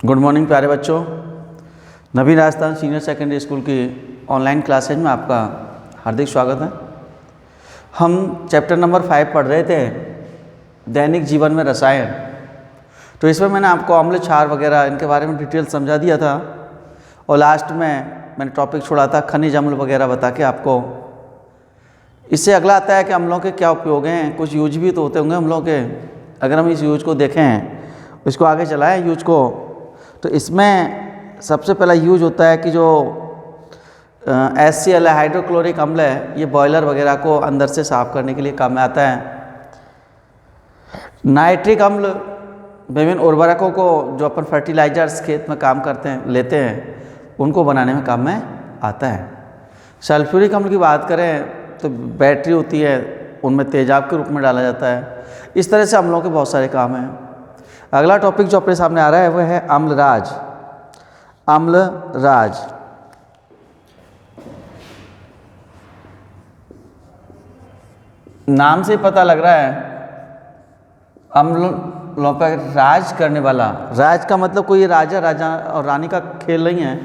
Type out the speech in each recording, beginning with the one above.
Good morning प्यारे बच्चों। नवीन Rajasthan senior secondary school की ऑनलाइन क्लासेज में आपका हार्दिक स्वागत है। हम चैप्टर नंबर 5 पढ़ रहे थे, दैनिक जीवन में रसायन। तो इसमें मैंने आपको अम्ल क्षार वगैरह इनके बारे में डिटेल समझा दिया था और लास्ट में मैंने टॉपिक छोड़ा था खनिज अम्ल वगैरह बता के आपको। इससे अगला आता है कि अम्लों के क्या उपयोग हैं। कुछ यूज भी तो होते होंगे अम्लों के। अगर हम इस यूज को देखें, इसको आगे चलाएं यूज को, तो इसमें सबसे पहला यूज होता है कि जो HCl है, हाइड्रोक्लोरिक अम्ल है, ये बॉयलर वगैरह को अंदर से साफ करने के लिए काम में आता है। नाइट्रिक अम्ल विभिन्न उर्वरकों को जो अपन फर्टिलाइजर्स खेत में काम करते हैं लेते हैं, उनको बनाने में काम में आता है। सल्फ्यूरिक अम्ल की बात करें तो बैटरी होती है, उनमें तेजाब के रूप में डाला जाता है। इस तरह से अम्लों के बहुत सारे काम हैं। अगला टॉपिक जो अपने सामने आ रहा है वह है अम्लराज। अम्लराज नाम से पता लग रहा है अम्लों पर राज करने वाला। राज का मतलब कोई राजा और रानी का खेल नहीं है।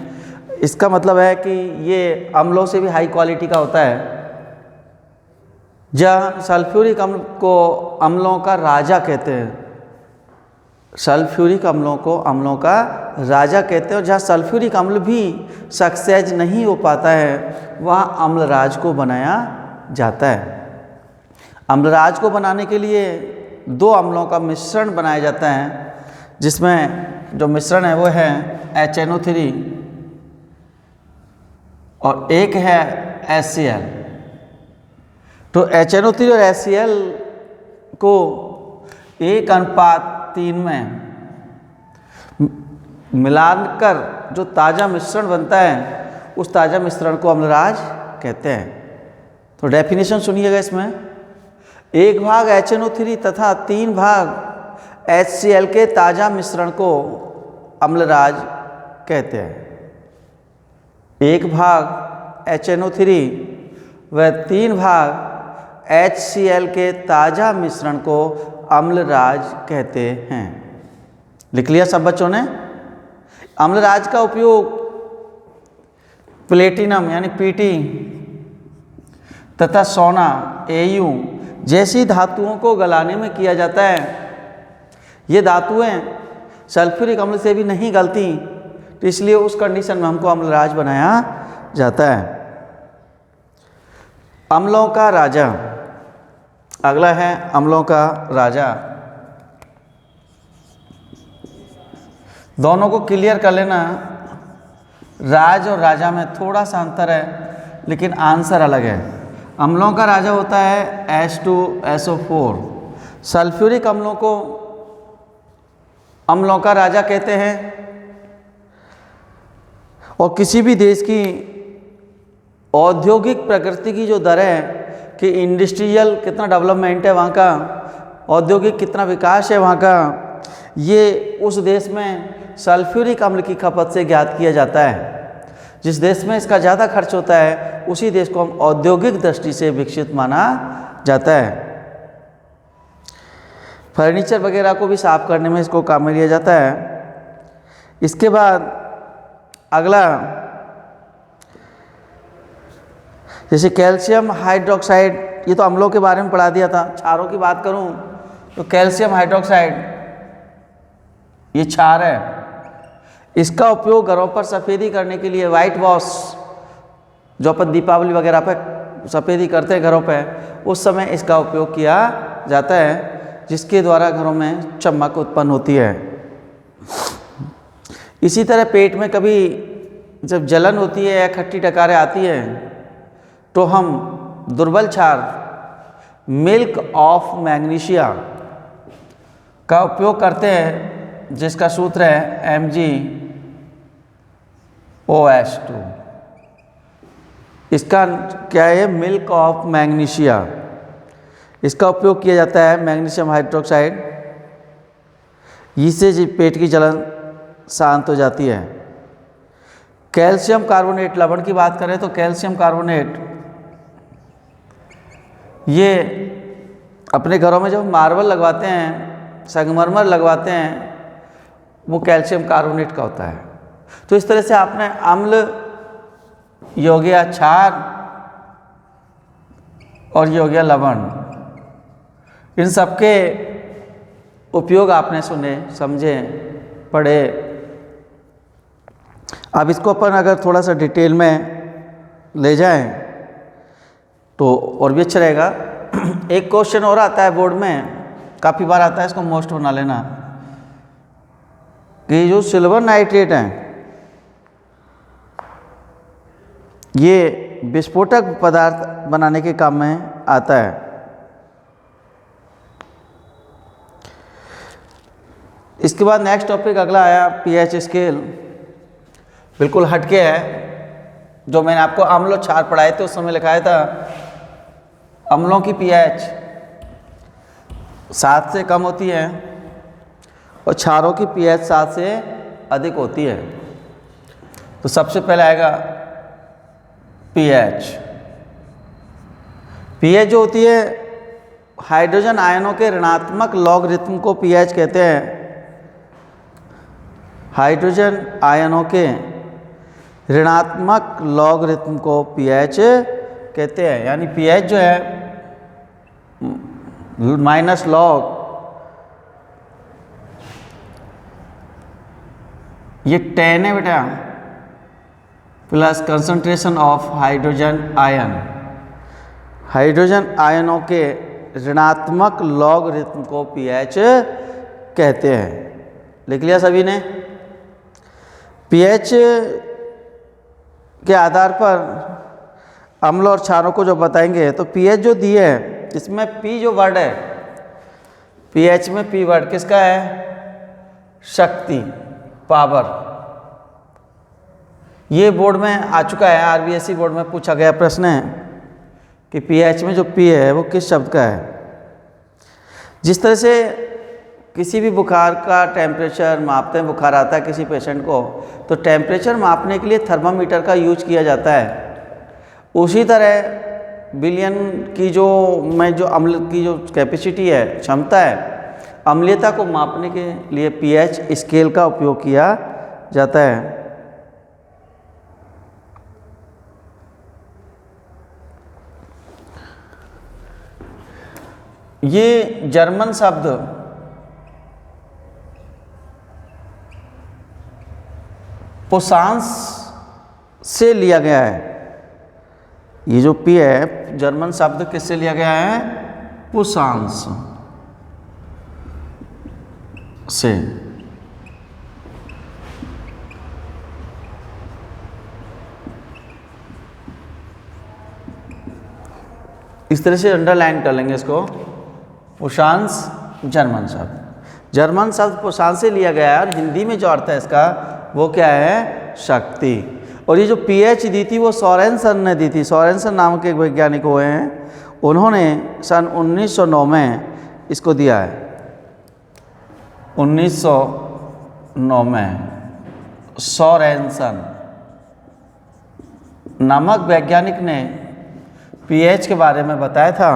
इसका मतलब है कि ये अम्लों से भी हाई क्वालिटी का होता है। जहाँ सल्फ्यूरिक अम्ल को अम्लों का राजा कहते हैं, सल्फ्यूरिक अम्लों को अम्लों का राजा कहते हैं। और जहाँ सल्फ्यूरिक अम्ल भी सक्सेस नहीं हो पाता है, वहाँ अम्लराज को बनाया जाता है। अम्लराज को बनाने के लिए दो अम्लों का मिश्रण बनाया जाता है, जिसमें जो मिश्रण है वो है HNO3 और एक है HCl। तो HNO3 और HCl को 1:3 में मिलाकर जो ताज़ा मिश्रण बनता है, उस ताज़ा मिश्रण को अम्लराज कहते हैं। तो डेफिनेशन सुनिएगा इसमें। 1 भाग HNO3 तथा 3 भाग HCl के ताज़ा मिश्रण को अम्लराज कहते हैं। 1 भाग HNO3 व 3 भाग HCl के ताज़ा मिश्रण को अम्लराज कहते हैं। लिख लिया सब बच्चों ने। अम्लराज का उपयोग प्लेटिनम यानी Pt तथा सोना Au जैसी धातुओं को गलाने में किया जाता है। ये धातुएं सल्फ्यूरिक अम्ल से भी नहीं गलती, तो इसलिए उस कंडीशन में हमको अम्लराज बनाया जाता है। अम्लों का राजा। अगला है अम्लों का राजा। दोनों को क्लियर कर लेना। राज और राजा में थोड़ा सा अंतर है, लेकिन आंसर अलग है। अम्लों का राजा होता है H2SO4। सल्फ्यूरिक अम्लों को अम्लों का राजा कहते हैं। और किसी भी देश की औद्योगिक प्रगति की जो दर है कि इंडस्ट्रियल कितना डेवलपमेंट है वहाँ का, औद्योगिक कितना विकास है वहाँ का, ये उस देश में सल्फ्यूरिक अम्ल की खपत से ज्ञात किया जाता है। जिस देश में इसका ज़्यादा खर्च होता है, उसी देश को हम औद्योगिक दृष्टि से विकसित माना जाता है। फर्नीचर वगैरह को भी साफ करने में इसको काम में लिया जाता है। इसके बाद अगला, जैसे कैल्शियम हाइड्रोक्साइड, ये तो अम्लों के बारे में पढ़ा दिया था। क्षारों की बात करूं तो कैल्शियम हाइड्रोक्साइड ये क्षार है। इसका उपयोग घरों पर सफ़ेदी करने के लिए, वाइट वॉश जो अपन दीपावली वगैरह पर सफ़ेदी करते हैं घरों पे, उस समय इसका उपयोग किया जाता है, जिसके द्वारा घरों में चमक उत्पन्न होती है। इसी तरह पेट में कभी जब जलन होती है या खट्टी डकारें आती है, तो हम दुर्बल क्षार मिल्क ऑफ मैग्नीशिया का उपयोग करते हैं, जिसका सूत्र है MgOH2। इसका क्या है? Milk of magnesia. इसका उपयोग किया जाता है मैग्नीशियम हाइड्रोक्साइड। इससे पेट की जलन शांत हो जाती है। कैल्शियम कार्बोनेट, लवण की बात करें तो कैल्शियम कार्बोनेट ये अपने घरों में जब मार्बल लगवाते हैं, संगमरमर लगवाते हैं, वो कैल्शियम कार्बोनेट का होता है। तो इस तरह से आपने अम्ल, ये हो गया क्षार और ये हो गया लवण, इन सब के उपयोग आपने सुने, समझे, पढ़े। अब इसको अपन अगर थोड़ा सा डिटेल में ले जाएं तो और भी अच्छा रहेगा। एक क्वेश्चन और आता है बोर्ड में, काफ़ी बार आता है, इसको मोस्ट बना लेना, कि जो सिल्वर नाइट्रेट है ये विस्फोटक पदार्थ बनाने के काम में आता है। इसके बाद नेक्स्ट टॉपिक अगला आया पीएच स्केल, बिल्कुल हटके है। जो मैंने आपको अम्ल और क्षार पढ़ाए थे उस समय लिखाया था अम्लों की पीएच 7 से कम होती है और क्षारों की पीएच 7 से अधिक होती है। तो सबसे पहले आएगा पीएच। पीएच जो होती है, हाइड्रोजन आयनों के ऋणात्मक लॉगरिथम को पीएच कहते हैं। हाइड्रोजन आयनों के ऋणात्मक लॉगरिथम को पीएच कहते हैं। यानी पीएच जो है माइनस लॉग, ये 10 है बेटा, plus concentration of hydrogen ion. Hydrogen आयनों के ऋणात्मक लॉगरिथम को पीएच कहते हैं। लिख लिया सभी ने? पीएच के आधार पर अम्ल और क्षारों को जो बताएंगे, तो पीएच जो दी है इसमें पी जो वर्ड है, पीएच में पी वर्ड किसका है? शक्ति, पावर। ये बोर्ड में आ चुका है, आरबीएसई बोर्ड में पूछा गया प्रश्न है कि पीएच में जो पी है वो किस शब्द का है। जिस तरह से किसी भी बुखार का टेम्परेचर मापते हैं, बुखार आता है किसी पेशेंट को, तो टेम्परेचर मापने के लिए थर्मामीटर का यूज किया जाता है। उसी तरह बिलियन की जो अम्ल की जो कैपेसिटी है, क्षमता है, अम्लीयता को मापने के लिए पीएच स्केल का उपयोग किया जाता है। ये जर्मन शब्द पोसांस से लिया गया है। ये जो पी है जर्मन शब्द किससे लिया गया है? पोसांस से। इस तरह से अंडरलाइन कर लेंगे इसको, पोसांस जर्मन शब्द। जर्मन शब्द पोसांस से लिया गया है और हिंदी में जो अर्थ है इसका वो क्या है? शक्ति। और ये जो पीएच दी थी वो सोरेनसन ने दी थी। सोरेनसन नाम के एक वैज्ञानिक हुए हैं, उन्होंने सन 1909 में इसको दिया है। 1909 में सोरेनसन नामक वैज्ञानिक ने पीएच के बारे में बताया था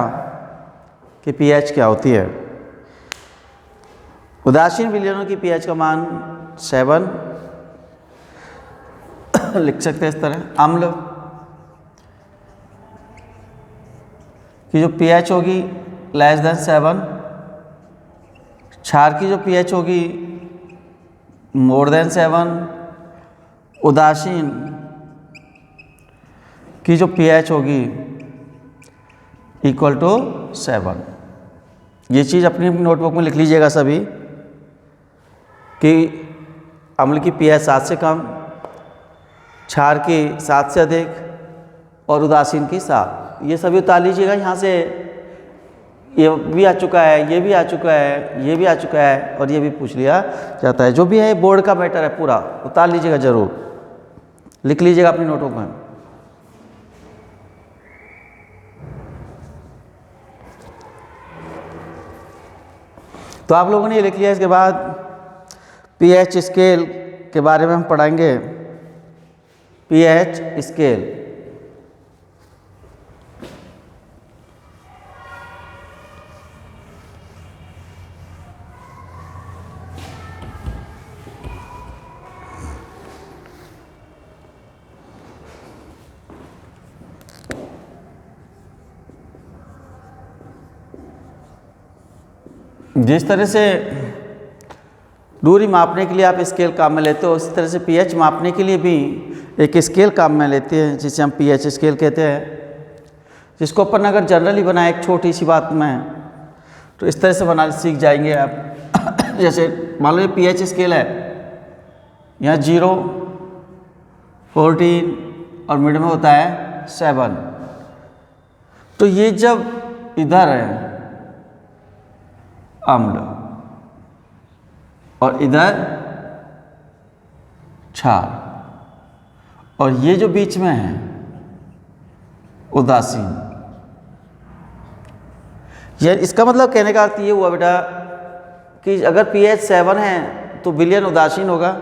कि पीएच क्या होती है। उदासीन विलयनों की पीएच का मान 7 लिख सकते हैं इस तरह। अम्ल की जो पीएच होगी लेस देन 7, क्षार की जो पीएच होगी मोर देन 7, उदासीन की जो पीएच होगी इक्वल टू 7। ये चीज़ अपनी नोटबुक में लिख लीजिएगा सभी कि अम्ल की पीएच 7 से कम, क्षार की 7 से अधिक और उदासीन की 7। ये सभी उतार लीजिएगा यहाँ से। ये भी आ चुका है, ये भी आ चुका है, ये भी आ चुका है और ये भी पूछ लिया जाता है। जो भी है बोर्ड का मैटर है, पूरा उतार लीजिएगा, जरूर लिख लीजिएगा अपनी नोटबुक में। तो आप लोगों ने ये लिख लिया। इसके बाद पीएच स्केल के बारे में हम पढ़ाएंगे। पीएच स्केल जिस तरह से दूरी मापने के लिए आप स्केल काम में लेते हो, उसी तरह से pH मापने के लिए भी एक स्केल काम में लेते हैं, जिसे हम pH स्केल कहते हैं, जिसको अपन अगर जनरली बनाए एक छोटी सी बात में, तो इस तरह से बनाना सीख जाएंगे आप। जैसे मान लो ये pH स्केल है, यहाँ 0, 14 और मिड में होता है 7। तो ये जब इधर है अम्ल और इधर क्षार, और ये जो बीच में है उदासीन। यह इसका मतलब कहने का अर्थ ये हुआ बेटा कि अगर pH 7 है तो विलयन उदासीन होगा।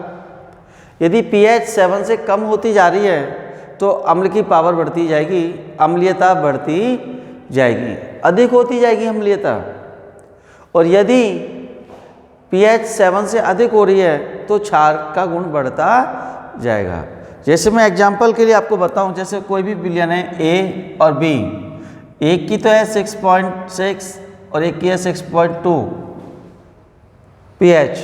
यदि pH 7 से कम होती जा रही है तो अम्ल की पावर बढ़ती जाएगी, अम्लीयता बढ़ती जाएगी, अधिक होती जाएगी अम्लीयता। और यदि pH 7 से अधिक हो रही है तो क्षार का गुण बढ़ता जाएगा। जैसे मैं एग्जांपल के लिए आपको बताऊं, जैसे कोई भी विलयन है A और B, एक की तो है 6.6 और एक की है 6.2 pH,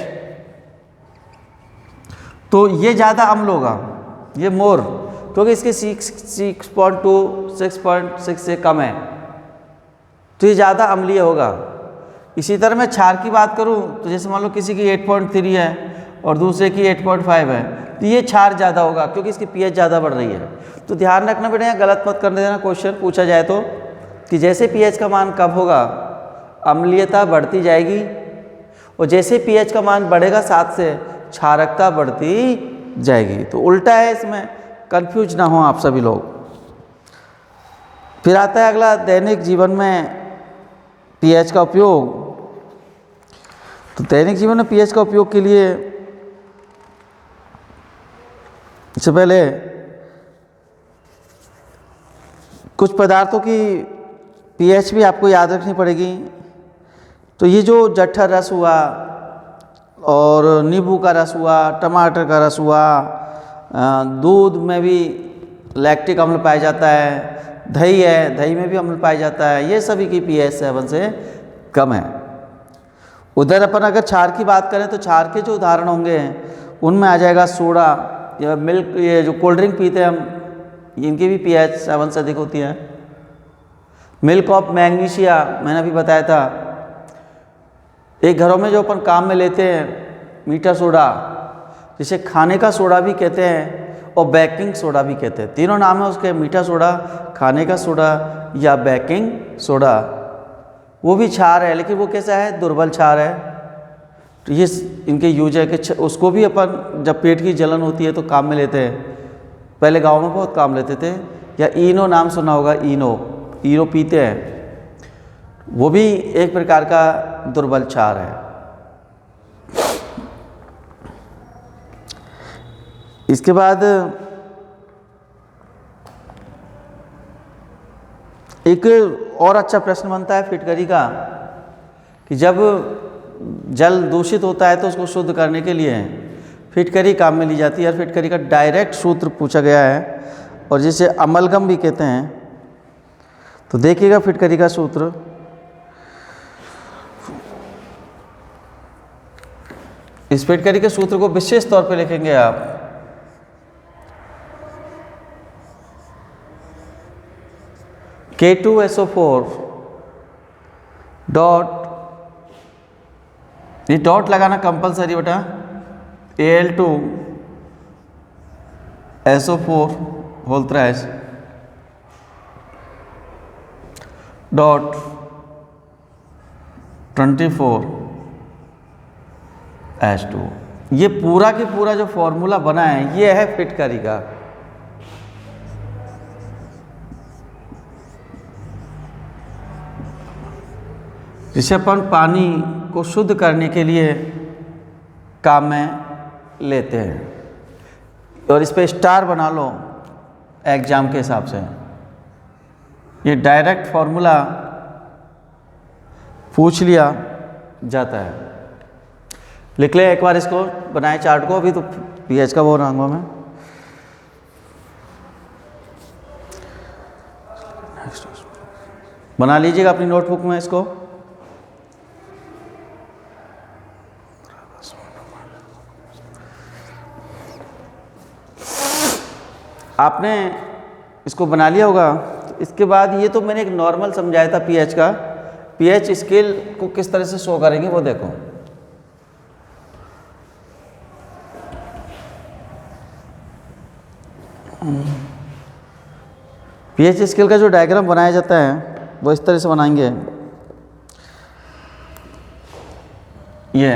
तो ये ज़्यादा अम्ल होगा, ये मोर, क्योंकि इसके 6.2 6.6 से कम है, तो ये ज़्यादा अम्लीय होगा। इसी तरह मैं क्षार की बात करूं तो जैसे मान लो किसी की 8.3 है और दूसरे की 8.5 है, तो ये क्षार ज़्यादा होगा क्योंकि इसकी pH ज़्यादा बढ़ रही है। तो ध्यान रखना बेटा, यहाँ गलत मत करने देना। क्वेश्चन पूछा जाए तो कि जैसे pH का मान कम होगा अम्लीयता बढ़ती जाएगी, और जैसे pH का मान बढ़ेगा साथ से क्षारकता बढ़ती जाएगी। तो उल्टा है इसमें, कंफ्यूज ना हो आप सभी लोग। फिर आता है अगला, दैनिक जीवन में pH का उपयोग। तो दैनिक जीवन में pH का उपयोग के लिए इससे पहले कुछ पदार्थों की pH भी आपको याद रखनी पड़ेगी। तो ये जो जठर रस हुआ और नींबू का रस हुआ, टमाटर का रस हुआ, दूध में भी लैक्टिक अम्ल पाया जाता है, दही है, दही में भी अम्ल पाया जाता है, ये सभी की pH 7 से कम है। उधर अपन अगर क्षार की बात करें तो क्षार के जो उदाहरण होंगे उनमें आ जाएगा सोडा या मिल्क, ये जो कोल्ड ड्रिंक पीते हैं हम, इनकी भी pH 7 से अधिक होती है। मिल्क ऑफ मैग्नीशिया मैंने अभी बताया था। एक घरों में जो अपन काम में लेते हैं मीठा सोडा, जिसे खाने का सोडा भी कहते हैं और बेकिंग सोडा भी कहते हैं, तीनों नाम है उसके, मीठा सोडा, खाने का सोडा या बेकिंग सोडा। वो भी क्षार है, लेकिन वो कैसा है, दुर्बल क्षार है। तो ये इनके यूज है कि उसको भी अपन जब पेट की जलन होती है तो काम में लेते हैं। पहले गांव में बहुत काम लेते थे। या इनो नाम सुना होगा, इनो पीते हैं, वो भी एक प्रकार का दुर्बल क्षार है। इसके बाद एक और अच्छा प्रश्न बनता है फिटकरी का कि जब जल दूषित होता है तो उसको शुद्ध करने के लिए फिटकरी काम में ली जाती है। और फिटकरी का डायरेक्ट सूत्र पूछा गया है, और जिसे अमलगम भी कहते हैं। तो देखिएगा फिटकरी का सूत्र, इस फिटकरी के सूत्र को विशेष तौर पे लिखेंगे आप। K2SO4 डॉट, ये डॉट लगाना कंपलसरी बेटा, Al2SO4 whole thrice dot 24H2। ये पूरा के पूरा जो फॉर्मूला बना है ये है फिटकरी का। जिसे अपन पानी को शुद्ध करने के लिए काम में लेते हैं। और इस पे स्टार बना लो एग्जाम के हिसाब से। ये डायरेक्ट फॉर्मूला पूछ लिया जाता है। लिख ले एक बार, इसको बनाए चार्ट को, अभी तो pH का वो रंगों में। बना लीजिएगा अपनी नोटबुक में इसको। आपने इसको बना लिया होगा। तो इसके बाद ये तो मैंने एक नॉर्मल समझाया था पीएच का, पीएच स्केल को किस तरह से शो करेंगे वो देखो। पीएच स्केल का जो डायग्राम बनाया जाता है वो इस तरह से बनाएंगे। ये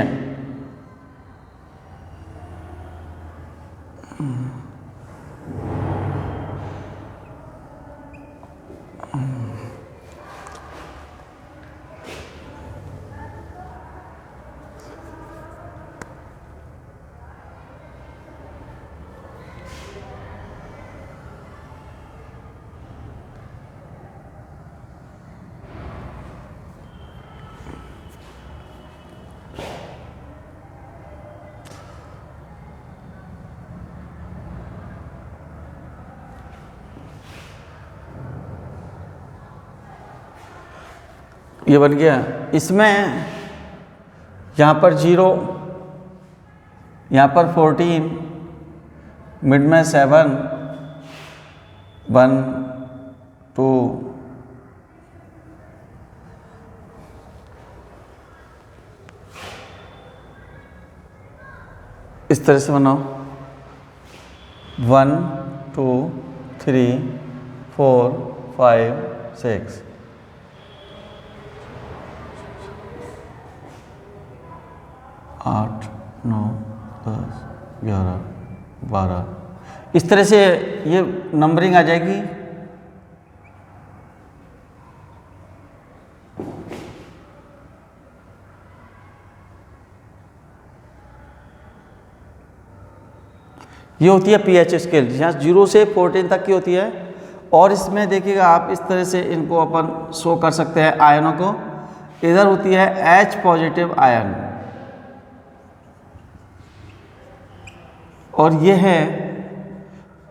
ये बन गया। इसमें यहाँ पर 0, यहाँ पर 14, मिड में 7, 1, 2, इस तरह से बनाओ। 1, 2, 3, 4, 5, 6, 8, 9, 10, 11, 12, इस तरह से ये नंबरिंग आ जाएगी। ये होती है पीएच स्केल, यहाँ 0 से 14 तक की होती है। और इसमें देखिएगा आप इस तरह से इनको अपन शो कर सकते हैं आयनों को। इधर होती है H पॉजिटिव आयन और ये है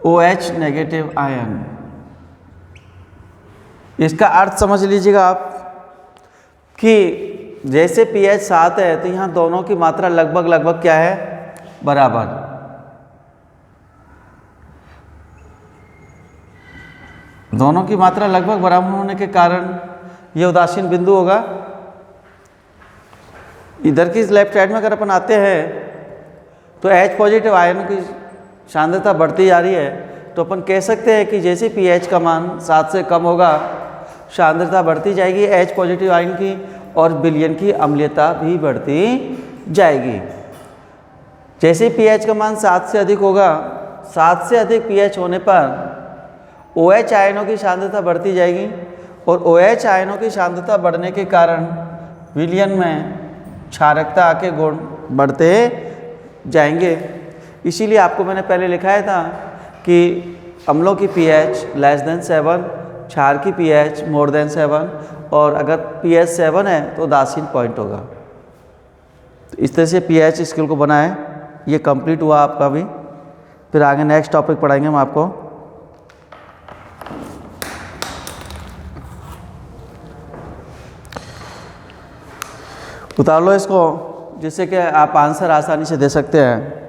OH नेगेटिव आयन। इसका अर्थ समझ लीजिएगा आप कि जैसे pH 7 है तो यहाँ दोनों की मात्रा लगभग क्या है, बराबर। दोनों की मात्रा लगभग बराबर होने के कारण यह उदासीन बिंदु होगा। इधर की लेफ्ट साइड में अगर अपन आते हैं तो H पॉजिटिव आयन की सांद्रता बढ़ती जा रही है, तो अपन कह सकते हैं कि जैसे pH का मान 7 से कम होगा सांद्रता बढ़ती जाएगी H पॉजिटिव आयन की, और विलयन की अम्लीयता भी बढ़ती जाएगी। जैसे pH का मान 7 से अधिक होगा, 7 से अधिक pH होने पर OH आयनों की सांद्रता बढ़ती जाएगी, और OH आयनों की सांद्रता बढ़ने के कारण विलयन में क्षारकता के गुण बढ़ते जाएंगे। इसीलिए आपको मैंने पहले लिखाया था कि अम्लों की pH लेस देन 7, क्षार की pH मोर देन 7, और अगर pH 7 है तो उदासीन पॉइंट होगा। तो इस तरह से pH स्केल को बनाए। ये कंप्लीट हुआ आपका भी। फिर आगे नेक्स्ट टॉपिक पढ़ाएंगे हम आपको। उतार लो इसको, जिससे कि आप आंसर आसानी से दे सकते हैं।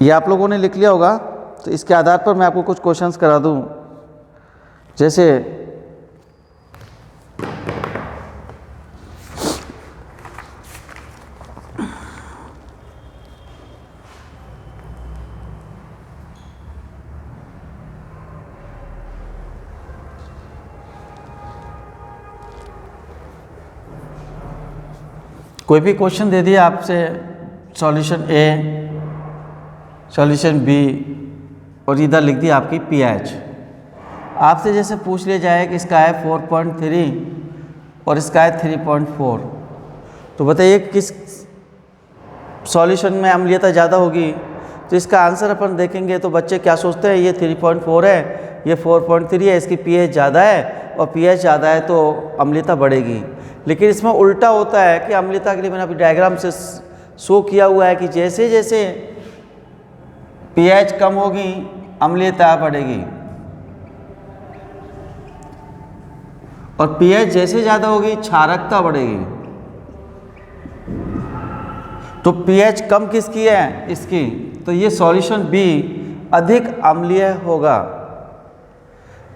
ये आप लोगों ने लिख लिया होगा, तो इसके आधार पर मैं आपको कुछ क्वेश्चंस करा दूं। जैसे कोई भी क्वेश्चन दे दिया आपसे, सॉल्यूशन ए, सॉल्यूशन बी, और इधर लिख दी आपकी pH। आपसे जैसे पूछ लिया जाए कि इसका है 4.3 और इसका है 3.4, तो बताइए किस सॉल्यूशन में अम्लीयता ज़्यादा होगी। तो इसका आंसर अपन देखेंगे तो बच्चे क्या सोचते हैं, ये 3.4 है, ये 4.3 है, इसकी pH ज़्यादा है, और pH ज़्यादा है तो अम्लीयता बढ़ेगी। लेकिन इसमें उल्टा होता है कि अम्लीयता के लिए मैंने अभी डायग्राम से शो किया हुआ है कि जैसे जैसे pH कम होगी अम्लीयता बढ़ेगी। और pH जैसे ज़्यादा होगी क्षारकता बढ़ेगी। तो pH कम किसकी है? इसकी। तो ये सॉल्यूशन B अधिक अम्लीय होगा।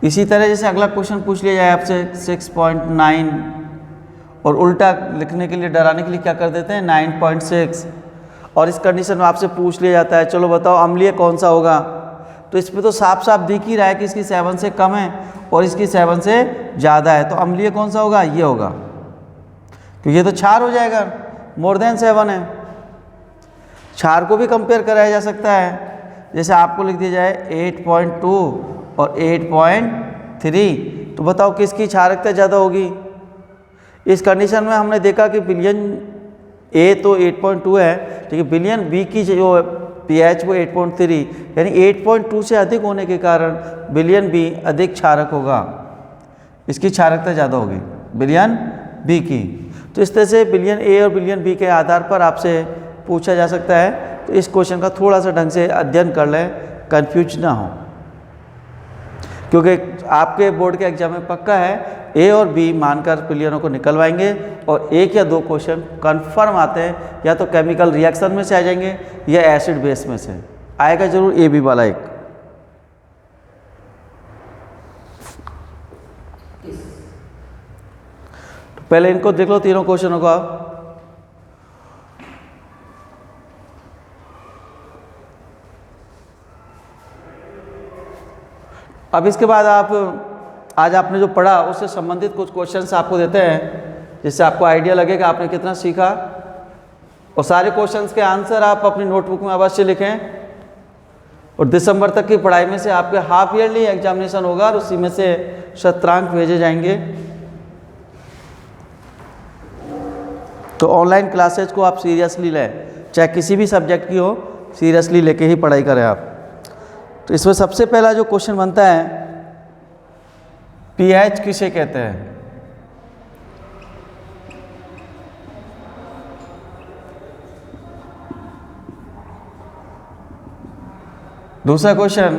इसी तरह जैसे अगला क्वेश्चन पूछ लिया जाए आपसे 6.9 और उल्टा लिखने के लिए, डराने के लिए क्या कर देते हैं 9.6, और इस कंडीशन में आपसे पूछ लिया जाता है चलो बताओ अम्लीय कौन सा होगा। तो इसमें तो साफ साफ दिख ही रहा है कि इसकी 7 से कम है और इसकी 7 से ज़्यादा है, तो अम्लीय कौन सा होगा? ये होगा। तो ये तो क्षार हो जाएगा, मोर देन 7 है। क्षार को भी कंपेयर कराया जा सकता है, जैसे आपको लिख दिया जाए 8.2 और 8.3, तो बताओ किसकी क्षारकता ज़्यादा होगी? इस कंडीशन में हमने देखा कि विलयन ए तो 8.2 है, लेकिन विलयन बी की जो pH वो 8.3, यानी 8.2 से अधिक होने के कारण विलयन बी अधिक क्षारक होगा, इसकी क्षारकता ज़्यादा होगी विलयन बी की। तो इस तरह से विलयन ए और विलयन बी के आधार पर आपसे पूछा जा सकता है। तो इस क्वेश्चन का थोड़ा सा ढंग से अध्ययन कर लें, कंफ्यूज ना हो, क्योंकि आपके बोर्ड के एग्जाम में पक्का है ए और बी मानकर विलयनों को निकलवाएंगे और 1 या 2 क्वेश्चन कंफर्म आते हैं, या तो केमिकल रिएक्शन में से आ जाएंगे या एसिड बेस में से आएगा जरूर ए बी वाला एक। तो पहले इनको देख लो तीनों क्वेश्चनों का। अब इसके बाद आज आपने जो पढ़ा उससे संबंधित कुछ क्वेश्चंस आपको देते हैं, जिससे आपको आइडिया लगे कि आपने कितना सीखा। और सारे क्वेश्चंस के आंसर आप अपनी नोटबुक में अवश्य लिखें। और दिसंबर तक की पढ़ाई में से आपके हाफ ईयरली एग्जामिनेशन होगा और उसी में से शतरांक भेजे जाएंगे। तो ऑनलाइन क्लासेज को आप सीरियसली लें, चाहे किसी भी सब्जेक्ट की हो, सीरियसली लेके ही पढ़ाई करें आप। तो इसमें सबसे पहला जो क्वेश्चन बनता है, pH किसे कहते हैं? दूसरा क्वेश्चन,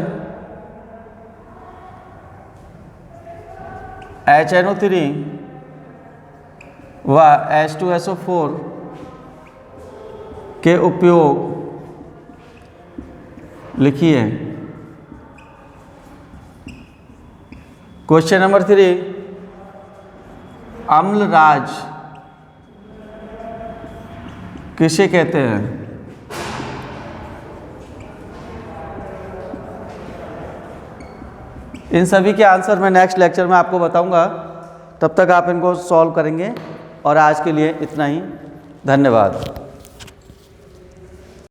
HNO3 व H2SO4 के उपयोग लिखिए। क्वेश्चन नंबर 3, अम्लराज किसे कहते हैं? इन सभी के आंसर मैं नेक्स्ट लेक्चर में आपको बताऊंगा, तब तक आप इनको सॉल्व करेंगे। और आज के लिए इतना ही, धन्यवाद।